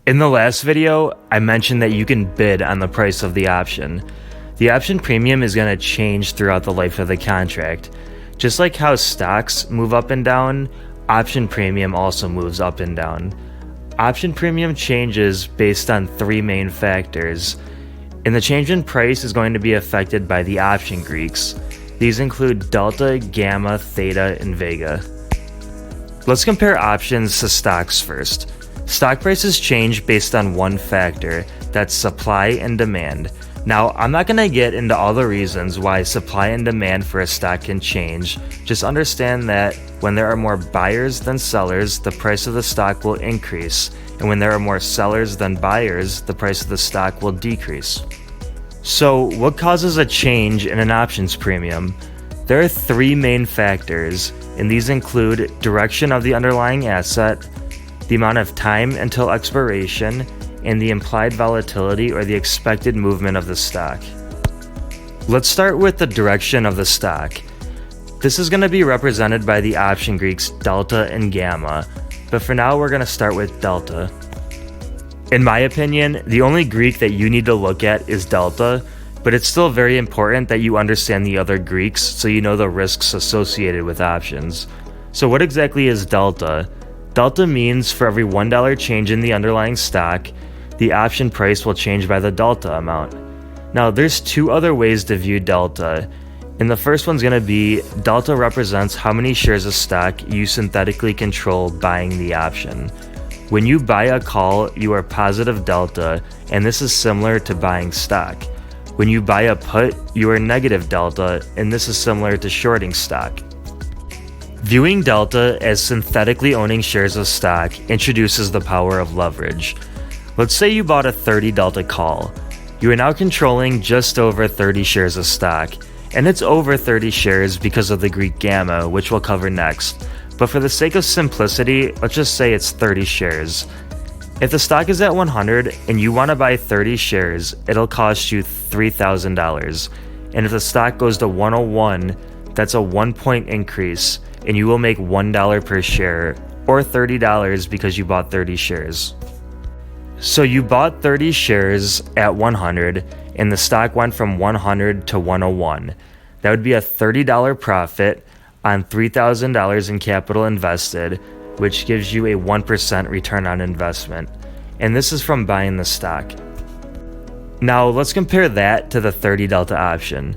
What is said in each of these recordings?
In the last video, I mentioned that you can bid on the price of the option. The option premium is going to change throughout the life of the contract. Just like how stocks move up and down, option premium also moves up and down. Option premium changes based on three main factors, and the change in price is going to be affected by the option Greeks. These include delta, gamma, theta, and vega. Let's compare options to stocks first. Stock prices change based on one factor, that's supply and demand. Now, I'm not going to get into all the reasons why supply and demand for a stock can change. Just understand that when there are more buyers than sellers, the price of the stock will increase. And when there are more sellers than buyers, the price of the stock will decrease. So, what causes a change in an options premium? There are three main factors, and these include direction of the underlying asset, the amount of time until expiration, and the implied volatility or the expected movement of the stock. Let's start with the direction of the stock. This is going to be represented by the option Greeks delta and gamma, but for now we're going to start with delta. In my opinion, the only Greek that you need to look at is delta, but it's still very important that you understand the other Greeks so you know the risks associated with options. So what exactly is delta? Delta means for every $1 change in the underlying stock, the option price will change by the delta amount. Now there's two other ways to view delta, and the first one's going to be delta represents how many shares of stock you synthetically control buying the option. When you buy a call, you are positive delta, and this is similar to buying stock. When you buy a put, you are negative delta, and this is similar to shorting stock. Viewing delta as synthetically owning shares of stock introduces the power of leverage. Let's say you bought a 30 delta call. You are now controlling just over 30 shares of stock, and it's over 30 shares because of the Greek gamma, which we'll cover next. But for the sake of simplicity, let's just say it's 30 shares. If the stock is at 100 and you want to buy 30 shares, it'll cost you $3,000. And if the stock goes to 101, that's a 1-point increase, and you will make $1 per share, or $30 because you bought 30 shares. So you bought 30 shares at 100, and the stock went from 100 to 101. That would be a $30 profit on $3,000 in capital invested, which gives you a 1% return on investment. And this is from buying the stock. Now let's compare that to the 30 delta option.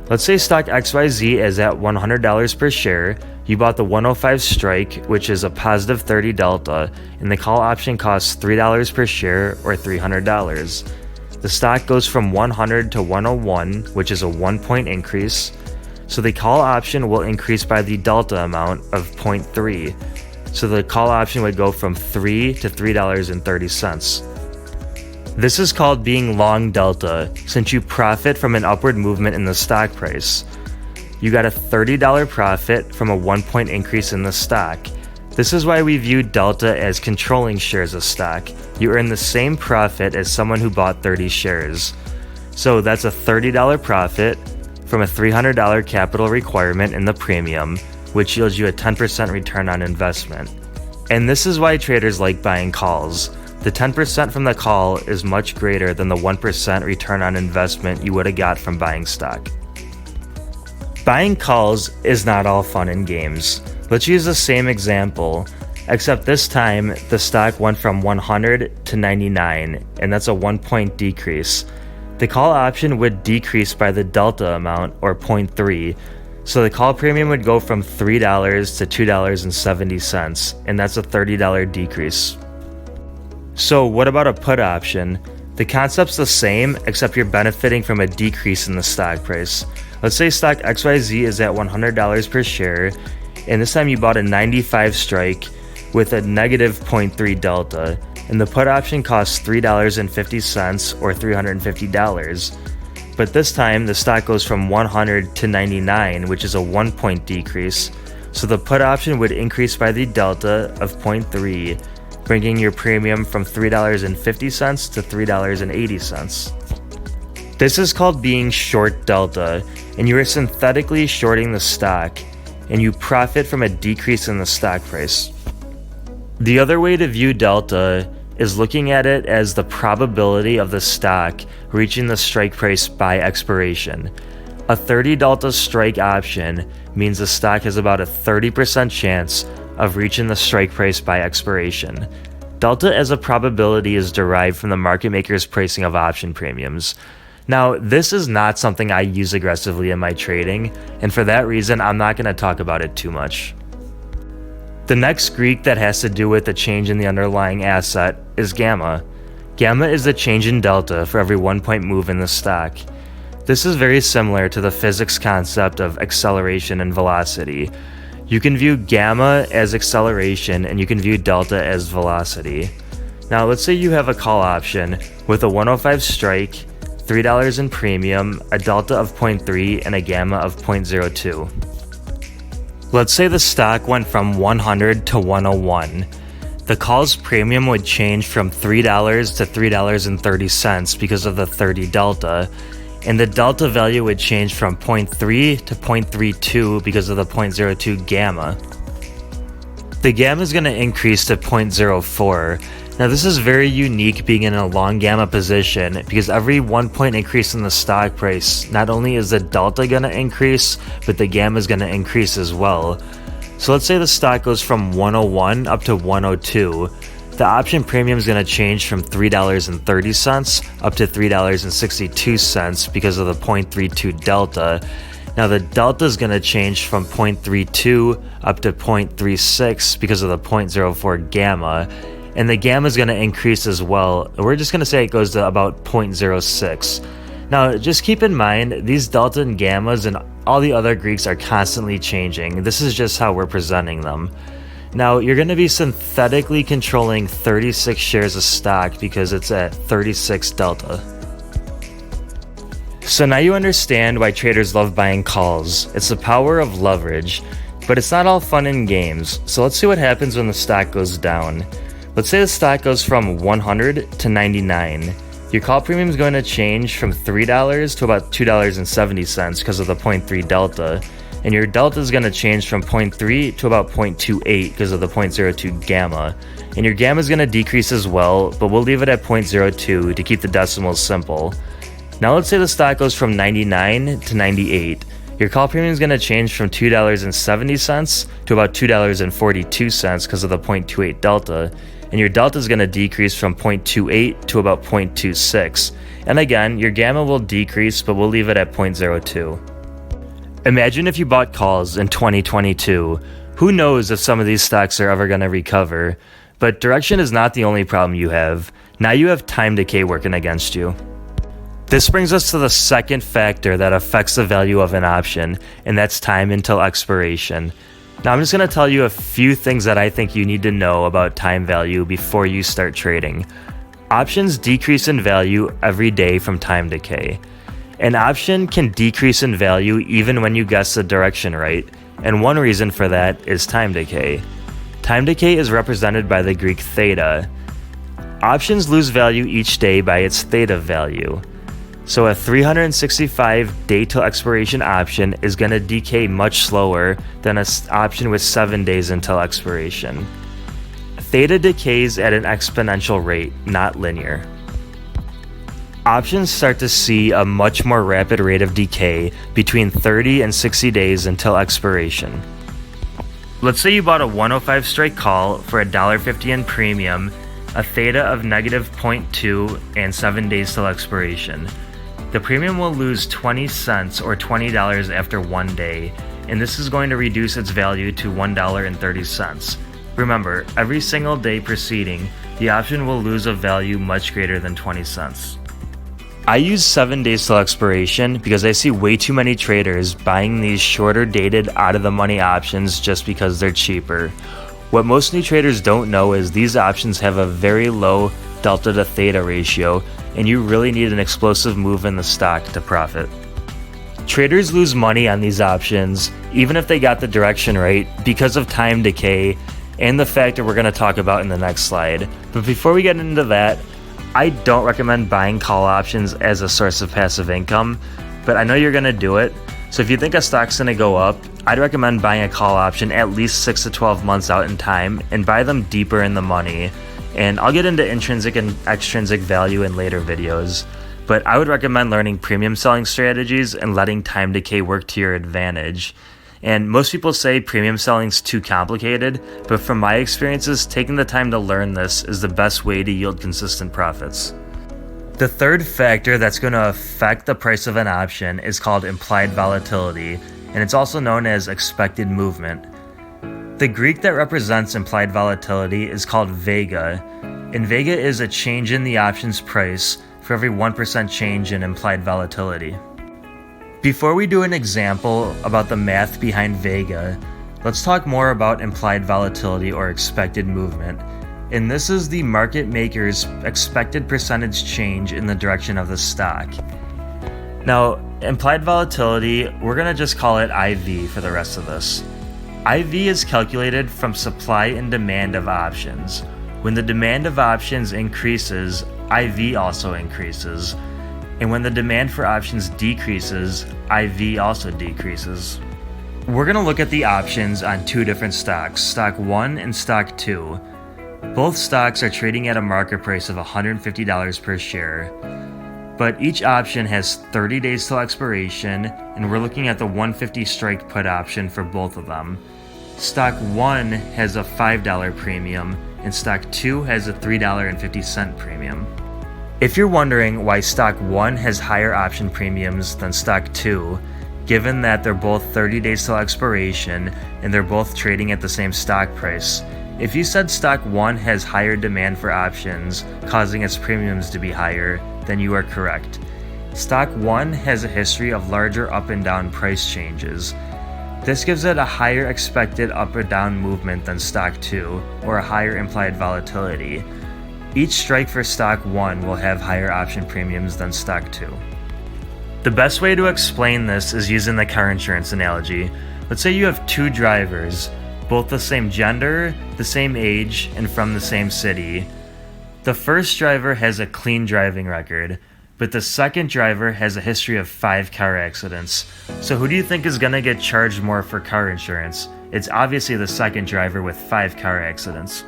Let's say stock XYZ is at $100 per share. You bought the 105 strike, which is a positive 30 delta, and the call option costs $3 per share or $300. The stock goes from 100 to 101, which is a 1-point increase. So the call option will increase by the delta amount of 0.3. So the call option would go from $3 to $3.30. This is called being long delta, since you profit from an upward movement in the stock price. You got a $30 profit from a 1-point increase in the stock. This is why we view delta as controlling shares of stock. You earn the same profit as someone who bought 30 shares. So that's a $30 profit from a $300 capital requirement in the premium, which yields you a 10% return on investment. And this is why traders like buying calls. The 10% from the call is much greater than the 1% return on investment you would have got from buying stock. Buying calls is not all fun and games. Let's use the same example, except this time the stock went from 100 to 99, and that's a 1-point decrease. The call option would decrease by the delta amount, or 0.3, so the call premium would go from $3 to $2.70, and that's a $30 decrease. So what about a put option? The concept's the same, except you're benefiting from a decrease in the stock price. Let's say stock XYZ is at $100 per share, and this time you bought a 95 strike with a negative 0.3 delta, and the put option costs $3.50 or $350. But this time the stock goes from 100 to 99, which is a 1-point decrease, so the put option would increase by the delta of 0.3, bringing your premium from $3.50 to $3.80. This is called being short delta, and you are synthetically shorting the stock, and you profit from a decrease in the stock price. The other way to view delta is looking at it as the probability of the stock reaching the strike price by expiration. A 30 delta strike option means the stock has about a 30% chance of reaching the strike price by expiration. Delta as a probability is derived from the market maker's pricing of option premiums. Now, this is not something I use aggressively in my trading, and for that reason, I'm not going to talk about it too much. The next Greek that has to do with the change in the underlying asset is gamma. Gamma is the change in delta for every 1 point move in the stock. This is very similar to the physics concept of acceleration and velocity. You can view gamma as acceleration and you can view delta as velocity. Now let's say you have a call option with a 105 strike, $3 in premium, a delta of 0.3 and a gamma of 0.02. Let's say the stock went from 100 to 101. The call's premium would change from $3 to $3.30 because of the 30 delta, and the delta value would change from 0.3 to 0.32 because of the 0.02 gamma. The gamma is going to increase to 0.04. Now this is very unique being in a long gamma position because every 1 point increase in the stock price, not only is the delta going to increase, but the gamma is going to increase as well. So let's say the stock goes from 101 up to 102. The option premium is going to change from $3.30 up to $3.62 because of the 0.32 delta. Now the delta is going to change from 0.32 up to 0.36 because of the 0.04 gamma, and the gamma is going to increase as well. We're just going to say it goes to about 0.06. Now just keep in mind, these delta and gammas and all the other Greeks are constantly changing. This is just how we're presenting them. Now, you're going to be synthetically controlling 36 shares of stock because it's at 36 delta. So now you understand why traders love buying calls. It's the power of leverage, but it's not all fun and games. So let's see what happens when the stock goes down. Let's say the stock goes from 100 to 99. Your call premium is going to change from $3 to about $2.70 because of the 0.3 delta. And your delta is going to change from 0.3 to about 0.28 because of the 0.02 gamma. And your gamma is going to decrease as well, but we'll leave it at 0.02 to keep the decimals simple. Now let's say the stock goes from 99 to 98. Your call premium is going to change from $2.70 to about $2.42 because of the 0.28 delta. And your delta is going to decrease from 0.28 to about 0.26. And again, your gamma will decrease, but we'll leave it at 0.02. Imagine if you bought calls in 2022. Who knows if some of these stocks are ever going to recover? But direction is not the only problem you have. Now you have time decay working against you. This brings us to the second factor that affects the value of an option, and that's time until expiration. Now I'm just going to tell you a few things that I think you need to know about time value before you start trading. Options decrease in value every day from time decay. An option can decrease in value even when you guess the direction right, and one reason for that is time decay. Time decay is represented by the Greek theta. Options lose value each day by its theta value. So a 365 day till expiration option is going to decay much slower than an option with 7 days until expiration. Theta decays at an exponential rate, not linear. Options start to see a much more rapid rate of decay between 30 and 60 days until expiration. Let's say you bought a 105 strike call for $1.50 in premium, a theta of -0.2 and 7 days till expiration. The premium will lose 20 cents or $20 after 1 day, and this is going to reduce its value to $1.30. Remember, every single day preceding, the option will lose a value much greater than 20 cents. I use 7 days till expiration because I see way too many traders buying these shorter dated out of the money options just because they're cheaper. What most new traders don't know is these options have a very low delta to theta ratio, and you really need an explosive move in the stock to profit. Traders lose money on these options even if they got the direction right because of time decay and the factor we're going to talk about in the next slide. But before we get into that, I don't recommend buying call options as a source of passive income, but I know you're going to do it. So if you think a stock's going to go up, I'd recommend buying a call option at least 6 to 12 months out in time and buy them deeper in the money. and I'll get into intrinsic and extrinsic value in later videos, but I would recommend learning premium selling strategies and letting time decay work to your advantage. And most people say premium selling's too complicated, but from my experiences, taking the time to learn this is the best way to yield consistent profits. The third factor that's going to affect the price of an option is called implied volatility, and it's also known as expected movement. The Greek that represents implied volatility is called vega, and vega is a change in the option's price for every 1% change in implied volatility. Before we do an example about the math behind vega, let's talk more about implied volatility or expected movement. And this is the market maker's expected percentage change in the direction of the stock. Now, implied volatility, we're going to just call it IV for the rest of this. IV is calculated from supply and demand of options. When the demand of options increases, IV also increases. And when the demand for options decreases, IV also decreases. We're going to look at the options on two different stocks, stock 1 and stock 2. Both stocks are trading at a market price of $150 per share, but each option has 30 days till expiration, and we're looking at the 150 strike put option for both of them. Stock 1 has a $5 premium, and stock 2 has a $3.50 premium. If you're wondering why stock 1 has higher option premiums than stock 2, given that they're both 30 days till expiration and they're both trading at the same stock price, if you said stock 1 has higher demand for options, causing its premiums to be higher, then you are correct. Stock 1 has a history of larger up and down price changes. This gives it a higher expected up or down movement than stock 2, or a higher implied volatility. Each strike for stock 1 will have higher option premiums than stock 2. The best way to explain this is using the car insurance analogy. Let's say you have two drivers, both the same gender, the same age, and from the same city. The first driver has a clean driving record, but the second driver has a history of 5 car accidents. So who do you think is going to get charged more for car insurance? It's obviously the second driver with 5 car accidents.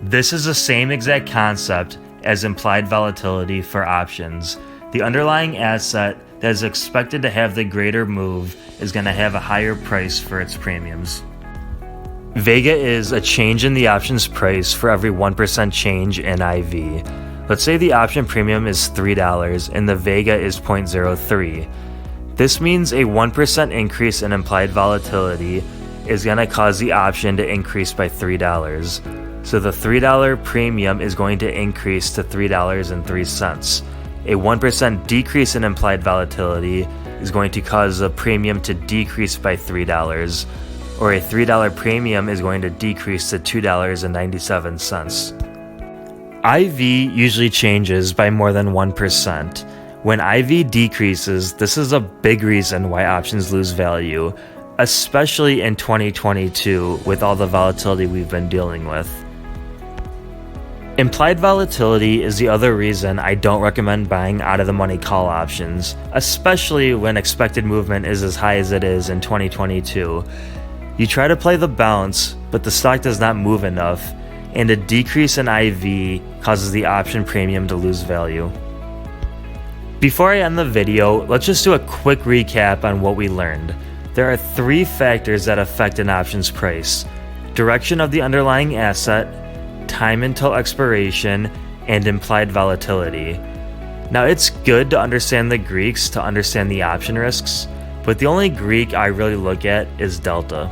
This is the same exact concept as implied volatility for options. The underlying asset that is expected to have the greater move is going to have a higher price for its premiums. Vega is a change in the option's price for every 1% change in IV. Let's say the option premium is $3 and the vega is 0.03. This means a 1% increase in implied volatility is going to cause the option to increase by $3. So the $3 premium is going to increase to $3.03. A 1% decrease in implied volatility is going to cause the premium to decrease by $3, or a $3 premium is going to decrease to $2.97. IV usually changes by more than 1%. When IV decreases, this is a big reason why options lose value, especially in 2022 with all the volatility we've been dealing with. Implied volatility is the other reason I don't recommend buying out-of-the-money call options, especially when expected movement is as high as it is in 2022. You try to play the bounce, but the stock does not move enough, and a decrease in IV causes the option premium to lose value. Before I end the video, let's just do a quick recap on what we learned. There are 3 factors that affect an option's price: direction of the underlying asset, time until expiration, and implied volatility. Now, it's good to understand the Greeks to understand the option risks, but the only Greek I really look at is delta.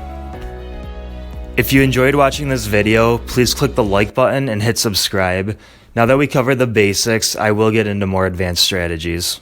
If you enjoyed watching this video, please click the like button and hit subscribe. Now that we covered the basics, I will get into more advanced strategies.